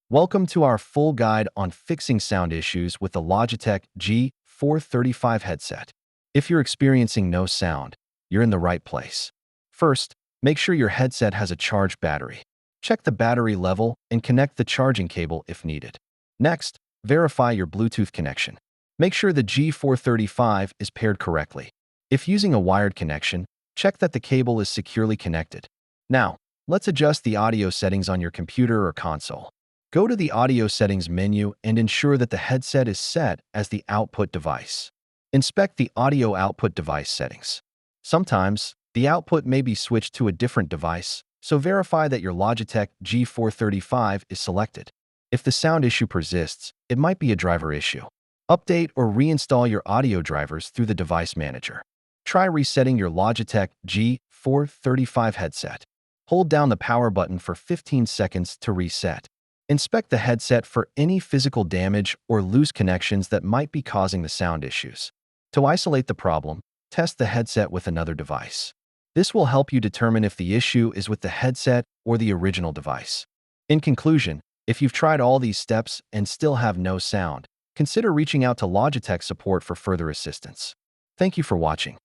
Welcome to our full guide on fixing sound issues with the Logitech G435 headset. If you're experiencing no sound, you're in the right place. First, make sure your headset has a charged battery. Check the battery level and connect the charging cable if needed. Next, verify your Bluetooth connection. Make sure the G435 is paired correctly. If using a wired connection, check that the cable is securely connected. Now, let's adjust the audio settings on your computer or console. Go to the Audio Settings menu and ensure that the headset is set as the output device. Inspect the Audio Output Device settings. Sometimes, the output may be switched to a different device, so verify that your Logitech G435 is selected. If the sound issue persists, it might be a driver issue. Update or reinstall your audio drivers through the device manager. Try resetting your Logitech G435 headset. Hold down the power button for 15 seconds to reset. Inspect the headset for any physical damage or loose connections that might be causing the sound issues. To isolate the problem, test the headset with another device. This will help you determine if the issue is with the headset or the original device. In conclusion, if you've tried all these steps and still have no sound, consider reaching out to Logitech support for further assistance. Thank you for watching.